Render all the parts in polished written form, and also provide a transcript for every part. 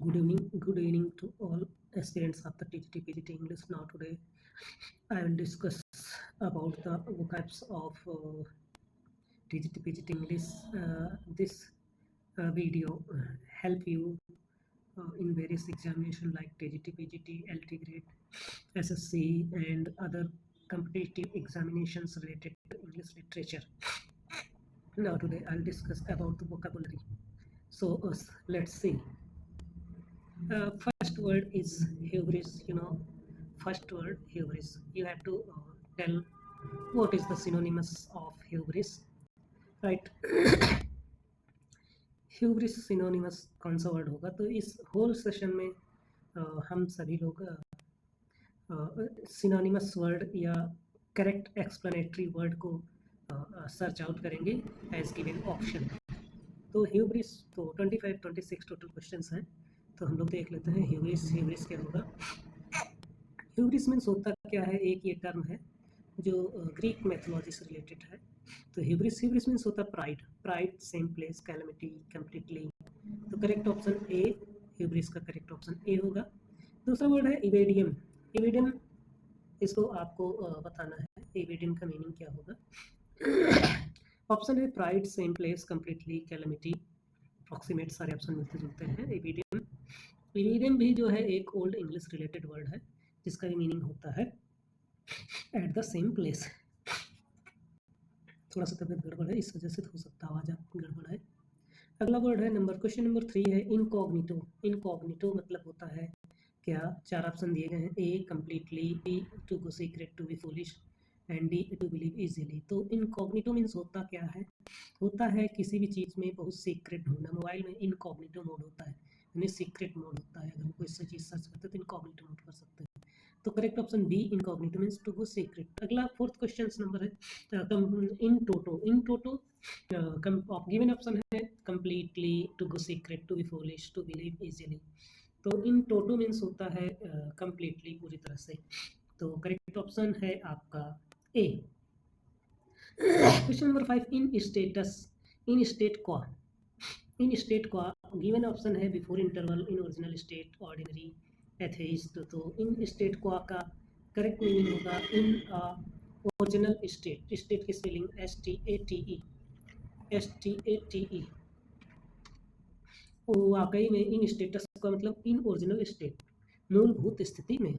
Good evening to all aspirants of the TGT PGT English. Now today I will discuss about the vocabs of TGT PGT English. This video help you in various examination like TGT PGT, LT grade, SSC, and other competitive examinations related to English literature. Now today I'll discuss about the vocabulary. So let's see. First word is hubris. First word hubris. You have to tell what is the synonymous of hubris, right? hubris synonymous कौन सा word होगा? तो इस whole session में हम सभी लोग synonymous word या करेक्ट एक्सप्लेनेटरी वर्ड को सर्च आउट करेंगे एज गिवन ऑप्शन. तो ह्यूब्रिस तो 25-26 टोटल क्वेश्चंस हैं, तो हम लोग देख लेते हैं ह्यूब्रिस क्या होगा. ह्यूब्रिस मीन्स होता क्या है? एक ये टर्म है जो ग्रीक मैथोलॉजी से रिलेटेड है. तो ह्यूब्रिस मीन्स होता है pride, same place, calamity, completely. तो करेक्ट ऑप्शन ए, ह्यूब्रिस का करेक्ट ऑप्शन ए होगा. दूसरा वर्ड है इवेडियम. इसको आपको बताना है इवेडियम का मीनिंग क्या होगा. ऑप्शन है pride, same place, completely, calamity, approximate. सारे ऑप्शन मिलते जुलते हैं. इवेडियम भी जो है एक ओल्ड इंग्लिश रिलेटेड वर्ड है जिसका भी मीनिंग होता है एट द सेम प्लेस. थोड़ा सा तबियत गड़बड़ है, इस वजह से हो सकता है आवाज़ आप गड़बड़ है. अगला वर्ड है क्वेश्चन नंबर 3 है इनकॉग्निटो मतलब होता है क्या? 4 ऑप्शन दिए गए हैं. A completely, B to go secret, to be foolish, and D to believe easily. तो इनकॉग्निटो मीन्स होता क्या है? होता है किसी भी चीज़ में बहुत सीक्रेट होना. मोबाइल में इनकॉग्निटो मोड होता है, यानी सीक्रेट मोड होता है. अगर हम कोई सी चीज़ सर्च करते हैं तो इनकॉग्निटो मोड कर सकते हैं. तो correct option B, incognito means to go secret. अगला 4th क्वेश्चन नंबर है इन टोटो. गिवन ऑप्शन है completely, to go secret, to be foolish, to believe easily. तो इन टोटो मीन्स होता है कंप्लीटली, पूरी तरह से. तो करेक्ट ऑप्शन है आपका ए. क्वेश्चन नंबर 5 इन स्टेट क्वा. गिवन ऑप्शन है before interval, in original state, ordinary, atheist. तो इन स्टेट क्वा का करेक्ट मीनिंग होगा इन ओरिजिनल स्टेट. स्टेट की स्पेलिंग STATE. वाकई में इन स्टेटस का मतलब इन ओरिजिनल स्टेट, मूलभूत स्थिति में.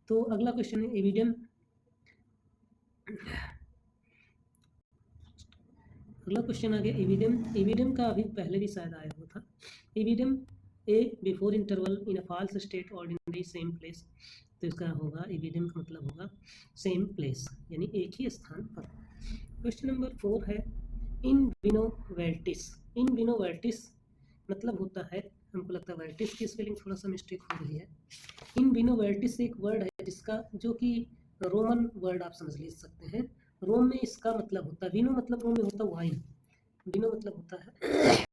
तो अगला क्वेश्चन है एविडियम. अगला क्वेश्चन आ गया एविडियम का अभी पहले भी शायद आया हुआ था. एविडियम a before interval, in a false state, ordinary, same place. तो इसका होगा एविडियम का मतलब होगा सेम प्लेस, यानी एक ही स्थान पर. क्वेश्चन नंबर 4 है इन विनो वर्टिस मतलब होता है, हमको लगता है वर्टिस की स्पेलिंग थोड़ा सा मिस्टेक हो रही है. इन विनो वर्टिस एक वर्ड है जिसका जो कि रोमन वर्ड आप समझ ले सकते हैं. रोम में इसका मतलब होता है, विनो मतलब रोम में होता है वाइन. विनो मतलब होता है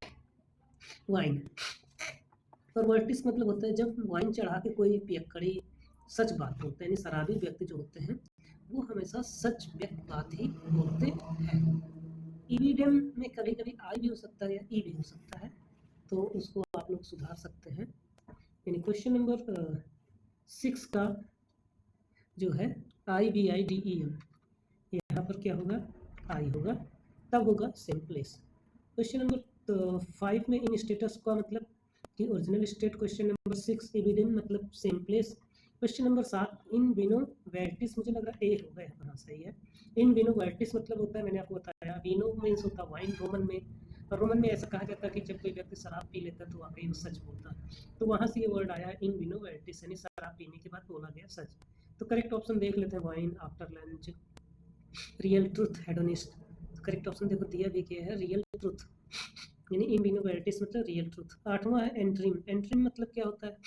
वाइन, और वर्टिस मतलब होता है जब वाइन चढ़ा के कोई पियक्कड़ी सच बात बोलते हैं. यानी शराबी व्यक्ति जो होते हैं वो हमेशा सच व्यक्त बात ही बोलते हैं. इविडियम में कभी कभी आई भी हो सकता है या ई भी हो सकता है, तो उसको आप लोग सुधार सकते हैं. यानी क्वेश्चन नंबर 6 का जो है IBIDEM, यहाँ पर क्या होगा? आई होगा, तब होगा सेम प्लेस. क्वेश्चन नंबर 5 में इन स्टेटस का मतलब कि ओरिजिनल स्टेट. क्वेश्चन नंबर 6 इविडियम मतलब सेम प्लेस. क्वेश्चन नंबर 7 इन विनो वर्टिस, मुझे लग रहा है ए होगा यहाँ. हाँ सही है. इन विनो वर्टिस मतलब होता है, मैंने आपको बताया, विनो मीन्स होता है वाइन रोमन में. और रोमन में ऐसा कहा जाता है कि जब कोई व्यक्ति शराब पी लेता है तो वाकई वो सच बोलता है. तो वहाँ से ये वर्ड आया इन विनो वर्टिस, यानी शराब पीने के बाद बोला गया सच. तो करेक्ट ऑप्शन देख लेते हैं wine, after lunch, real truth, hedonist. Correct option देखो दिया भी क्या है, रियल ट्रूथ, यानी इन विनो वर्टिस मतलब रियल ट्रूथ. 8वां है एंट्रिम मतलब क्या होता है?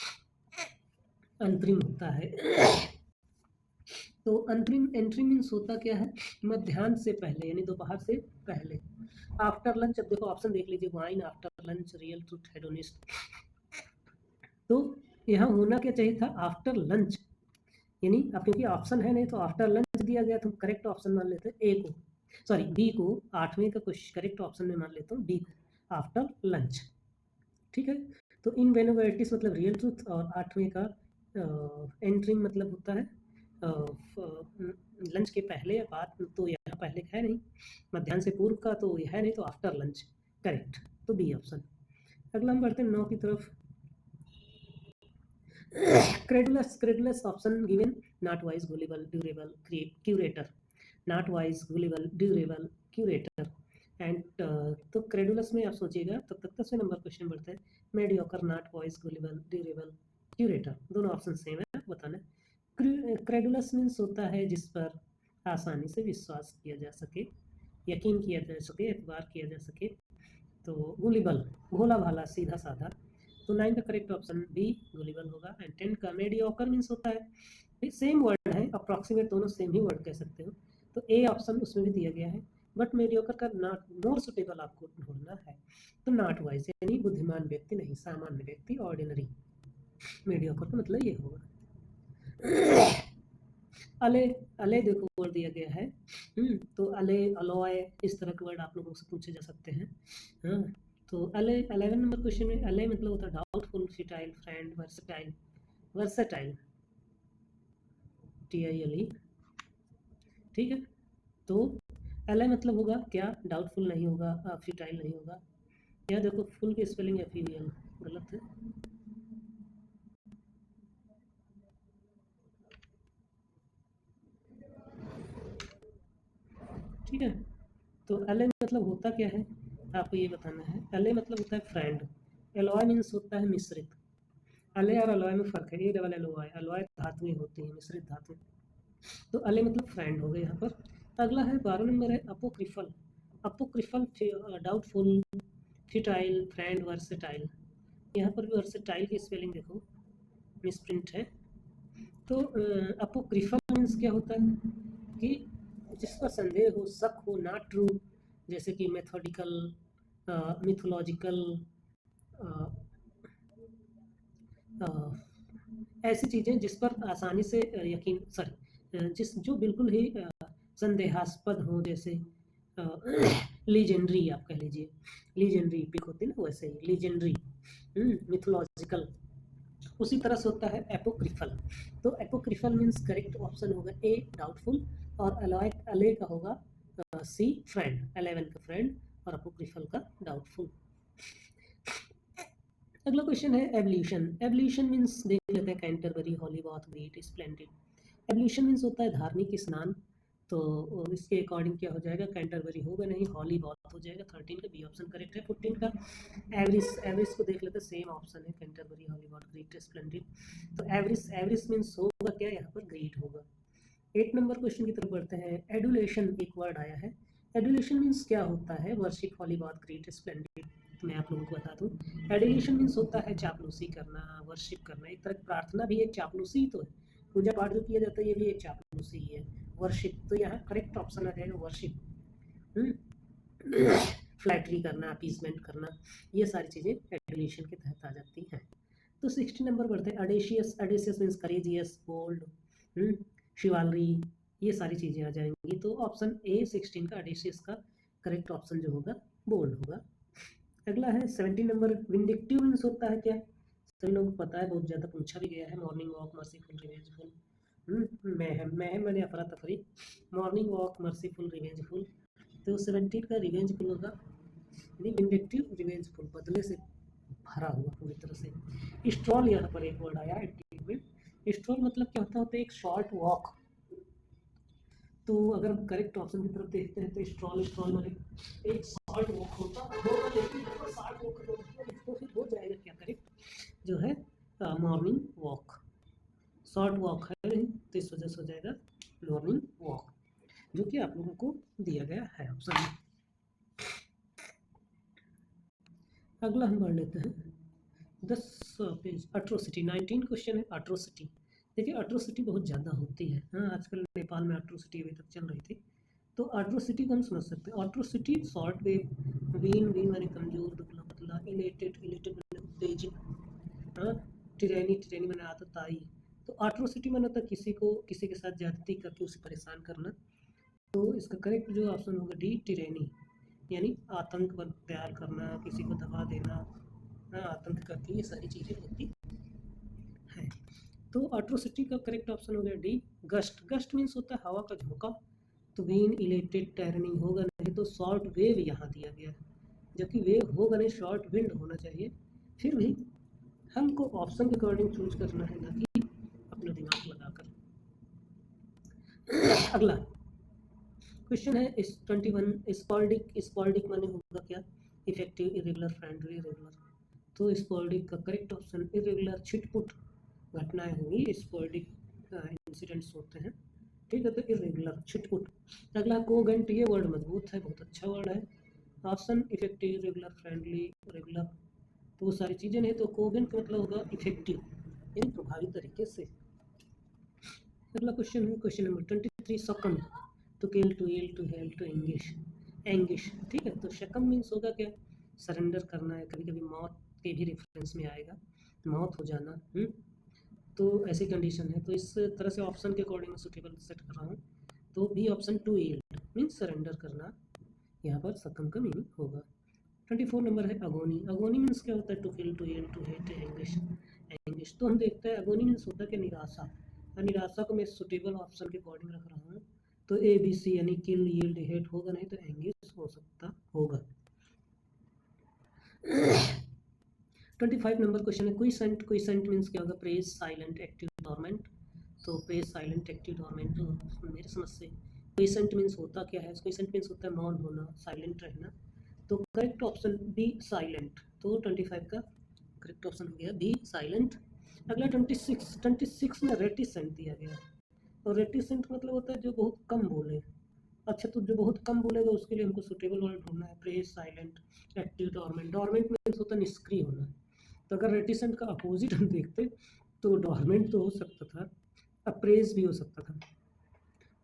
अंतरिम होता है. तो एंट्री मीन्स होता क्या है? मध्याह्न से पहले, यानी दोपहर से पहले. आफ्टर लंच, अब देखो ऑप्शन देख लीजिए, wine, after lunch, real truth, hedonist. तो यहाँ होना क्या चाहिए था? After lunch. यानी अब क्योंकि ऑप्शन है नहीं तो आफ्टर लंच दिया गया, तो करेक्ट ऑप्शन मान लेते हैं ए को, सॉरी बी को. 8वें का करेक्ट ऑप्शन में मान लेता हूँ बी को, आफ्टर लंच. ठीक है. तो इन वेनोवेटिस मतलब रियल ट्रूथ, और 8वें का एंट्रिंग मतलब होता है लंच के पहले या बाद, तो यहाँ पहले है नहीं, मध्याह्न से पूर्व का तो यह है नहीं, तो आफ्टर लंच, करेक्ट, तो बी ऑप्शन। अगला हम बढ़ते हैं 9 की तरफ। Credulous option given, not wise, gullible, durable, curator, not wise, gullible, durable, curator and तो क्रेडुलस में आप सोचिएगा, तब तक 10वें नंबर क्वेश्चन बढ़ते हैं। Mediocre, not wise, gullible, durable, curator, दोनों ऑप्शन सेम है, बताना। क्रेडुलस मीन्स होता है जिस पर आसानी से विश्वास किया जा सके, यकीन किया जा सके, एतबार किया जा सके। तो गुलिबल, भोला भाला, सीधा साधा, तो 9 का करेक्ट ऑप्शन बी गुलिबल होगा। एंड 10 का मेडियोकर मीन्स होता है, सेम वर्ड है, अप्रॉक्सीमेट, दोनों सेम ही वर्ड कह सकते हो, तो ए ऑप्शन उसमें भी दिया गया है, बट मेडियोकर का नॉट मोर सुटेबल आपको ढूंढना है, तो नॉट वाइज यानी बुद्धिमान व्यक्ति नहीं, सामान्य व्यक्ति, ऑर्डिनरी, मेडियोकर का मतलब ये होगा। अले, अले देखो वर्ड दिया गया है, तो अले, अलॉय, इस तरह के वर्ड आप लोगों से पूछे जा सकते हैं। हाँ, तो अले 11 नंबर क्वेश्चन में अले मतलब होता है doubtful, futile, friend, versatile, versatile, TILE, ठीक है। तो अले मतलब होगा क्या, डाउटफुल नहीं होगा, फिटाइल नहीं होगा। यहाँ देखो फुल की स्पेलिंग FUL गलत है, ठीक है। तो अले मतलब होता क्या है, आपको ये बताना है। अले मतलब होता है फ्रेंड, एलॉय मीन्स होता है मिश्रित, अले और अलॉय में फर्क है, ALLOY, अलॉय धातुएं होती हैं, मिश्रित धातु, तो अले मतलब फ्रेंड हो गए यहाँ पर। अगला है 12 नंबर है apocryphal, apocryphal doubtful, futile, friend, versatile, यहाँ पर भी वर्सेटाइल की स्पेलिंग देखो मिसप्रिंट है। तो अपोक्रिफल मीन्स क्या होता है कि जिस पर संदेह हो, शक हो, नॉट ट्रू, जैसे कि मेथोडिकल, मिथोलॉजिकल, ऐसी चीज़ें जिस पर आसानी से यकीन, सॉरी, जिस जो बिल्कुल ही संदेहास्पद हो, जैसे लीजेंडरी आप कह लीजिए, लीजेंडरी पिक होती है ना, वैसे ही लीजेंडरी, मिथोलॉजिकल, उसी तरह से होता है एपोक्रिफल। तो एपोक्रिफल मीन्स करेक्ट ऑप्शन होगा ए डाउटफुल, और अलॉय, अले का होगा सी फ्रेंड, 11 का फ्रेंड, और अपोक्रिफल का डाउटफुल। अगला क्वेश्चन है एवोल्यूशन, एवोल्यूशन मीन्स देख लेते हैं, कैंटरबरी, हॉलीबॉथ, ग्रेट, स्प्लेंडेड, एवोल्यूशन मीन्स होता है धार्मिक स्नान, तो इसके अकॉर्डिंग क्या हो जाएगा, कैंटरबरी होगा नहीं, हॉलीबॉथ हो जाएगा, 13 का बी ऑप्शन करेक्ट है। 14 का एवरिस, एवरिस को देख लेते हैं, सेम ऑप्शन है, कैंटरबरी, हॉलीबॉथ, ग्रेट, स्प्लेंडेड, तो एवरिस, एवरिस मीन्स होगा क्या, यहाँ पर ग्रेट होगा। 8 नंबर क्वेश्चन की तरफ बढ़ते हैं। एडुलेशन एक वर्ड आया है, एडुलेशन मीन्स क्या होता है, वर्शिप, हॉलीबॉथ, ग्रेट, स्प्लेंडेड, तो मैं आप लोगों को बता दूं, एडुलेशन मीन्स होता है चापलूसी करना, वर्शिप करना, एक तरह प्रार्थना भी एक चापलूसी तो है, पूजा पाठ जो किया जाता है ये भी एक चापलूसी ही है, वर्शिप, तो यहाँ करेक्ट ऑप्शन आ जाएगा वर्शिप, फ्लैटरी करना, अपीसमेंट करना, ये सारी चीज़ें एडुलेशन के तहत आ जाती हैं। तो 60 नंबर बढ़ते हैं अडेशियस, अडेशियस मीन्स करेजियस, बोल्ड, शिवालरी, ये सारी चीज़ें आ जाएंगी, तो ऑप्शन ए 16 का अडेशियस का करेक्ट ऑप्शन जो होगा बोल्ड होगा। अगला है 17 नंबर विंडिक्टिव मीन्स होता है क्या, सभी लोगों को पता है, बहुत ज़्यादा पूछा भी गया है, morning walk, merciful, revengeful, ma'am ma'am मैंने अफरा तफरी, मॉर्निंग वॉक, मर्सीफुल, रिवेंजफुल, तो 17 का रिवेंजफुल होगा, यानी विंडिक्टिव, रिवेंजफुल, बदले से भरा हुआ पूरी तरह से। स्ट्रॉल यहाँ पर एक वर्ड आया एडजेक्टिव में, स्ट्रॉल मतलब क्या होता है, एक शॉर्ट वॉक, तो अगर हम करेक्ट ऑप्शन की तरफ देखते हैं तो स्ट्रॉल, स्ट्रॉल मतलब एक शॉर्ट वॉक होता होगा, लेकिन शॉर्ट वॉक तो फिर हो जाएगा क्या करेक्ट जो है मॉर्निंग वॉक, शॉर्ट वॉक है तो इस वजह से हो जाएगा मॉर्निंग वॉक, जो कि आप लोगों को दिया गया है ऑप्शन में। अगला हम बढ़ लेते हैं 10 पेज, अट्रोसिटी, 19 क्वेश्चन है अट्रोसिटी। देखिए अट्रोसिटी बहुत ज़्यादा होती है, हाँ आजकल नेपाल में अट्रोसिटी अभी तक चल रही थी, तो अट्रोसिटी को हम समझ सकते हैं, atrocity short wave, wean, wean माने कमजोर, दुबला पतला, इलेटेड, इलेटेड माने उत्तेजित, हाँ, टिरैनी, टिरैनी माने आतताई, तो अट्रोसिटी माने होता है किसी को, किसी के साथ ज्यादती करके उसे परेशान करना, तो इसका करेक्ट जो ऑप्शन होगा डी टिरैनी, यानी आतंक पर तैयार करना, किसी को दबा देना, आतंक करती, ये सारी चीज़ें होती हैं। तो एट्रोसिटी का करेक्ट ऑप्शन हो गया डी, गस्ट। गस्ट मीन्स होता है हवा का झोंका। तो विन इलेक्टेड टर्निंग होगा नहीं, तो शॉर्ट वेव यहाँ दिया गया है, जबकि वेव होगा नहीं, शॉर्ट विंड होना चाहिए। फिर भी हमको ऑप्शन के अकॉर्डिंग चूज करना है, ना कि अपना दिमाग लगाकर। अगला क्वेश्चन है इस 21, स्पॉल्डिक। स्पॉल्डिक माने होगा क्या, इफेक्टिव, इरेगुलर, फ्रेंडली, रेगुलर। तो स्पॉल्डिक का करेक्ट ऑप्शन इरेगुलर, छिटपुट घटनाएं हुई, स्पॉल्डिक इंसिडेंट्स होते हैं, ठीक है। तो इरेगुलर, छिटपुट। अगला कोगेंट, ये वर्ड मजबूत है, बहुत अच्छा वर्ड है। Option effective, regular, friendly, regular, तो वो सारी चीज़ें नहीं, तो कोगेंट का मतलब होगा इफेक्टिव, यानी प्रभावी तरीके से। अगला क्वेश्चन है question number 23, succumb. To kill, to ill, to hail, to anguish. Anguish, ठीक है। तो शकम मीन्स होगा क्या, सरेंडर करना है, कभी कभी मौत के भी रेफरेंस में आएगा, मौत हो जाना। तो ऐसी कंडीशन है, तो इस तरह से ऑप्शन के अकॉर्डिंग सुटेबल सेट कर रहा हूँ। तो B option, to yield means surrender करना, यहाँ पर सकम का मीनिंग होगा। 24 नंबर है अगोनी। अगोनी मीन्स क्या होता है, to kill, to ill, to hate, anguish. Anguish तो हम देखते हैं अगोनी मीन्स होता है कि निराशा, और निराशा को मैं सुटेबल ऑप्शन के अकॉर्डिंग रख रहा हूँ। तो ए बी सी, यानी किल, यील्ड, हेट होगा नहीं, तो एंगिश हो सकता होगा। 25 नंबर क्वेश्चन है क्विसेंट। क्विसेंट मीन्स क्या होगा, प्रेज, साइलेंट, एक्टिव, डोरमेंट। तो प्रेज, साइलेंट, एक्टिव, डोरमेंट, तो मेरे समझ से क्विसेंट मीन्स होता क्या है, क्विसेंट मीन्स होता है मौन होना, साइलेंट रहना। तो करेक्ट ऑप्शन बी, साइलेंट। तो 25 का करेक्ट ऑप्शन हो गया बी, साइलेंट। अगला 26 में रेटिसेंट दिया गया है। और रेटिसेंट मतलब होता है जो बहुत कम बोले। अच्छा, तो जो बहुत कम बोलेगा उसके लिए हमको सुटेबल वर्ड ढूंढना है, praise, silent, active, dormant. Dormant means होता है निष्क्रिय होना। तो अगर रेटिसेंट का अपोजिट हम देखते तो डोरमेंट तो हो सकता था, अप्रेज भी हो सकता था।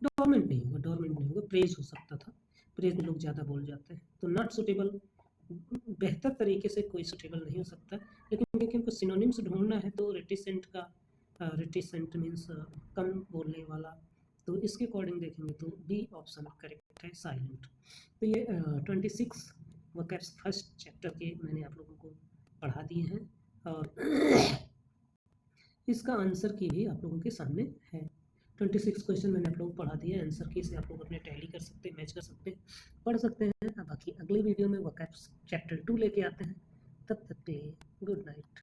डोरमेंट नहीं होगा, डोरमेंट नहीं होगा, प्रेज हो सकता था। प्रेज में लोग ज़्यादा बोल जाते हैं, तो नॉट सुटेबल, बेहतर तरीके से कोई सुटेबल नहीं हो सकता। लेकिन देखिए हमको सिनोनिम्स ढूंढना है, तो रेटिसेंट का रेटिसेंट मीन्स कम बोलने वाला, तो इसके अकॉर्डिंग देखेंगे तो बी ऑप्शन करेक्ट है, साइलेंट। तो ये 26 वोकैब्स फर्स्ट चैप्टर के मैंने आप लोगों को पढ़ा दिए हैं, और इसका आंसर की भी आप लोगों के सामने है। 26 क्वेश्चन मैंने आप लोगों को पढ़ा दिया, आंसर की से आप लोग अपने टैली कर सकते हैं, मैच कर सकते हैं, पढ़ सकते हैं। बाकी अगली वीडियो में वोकैब्स चैप्टर 2 लेके आते हैं, तब तक के लिए गुड नाइट।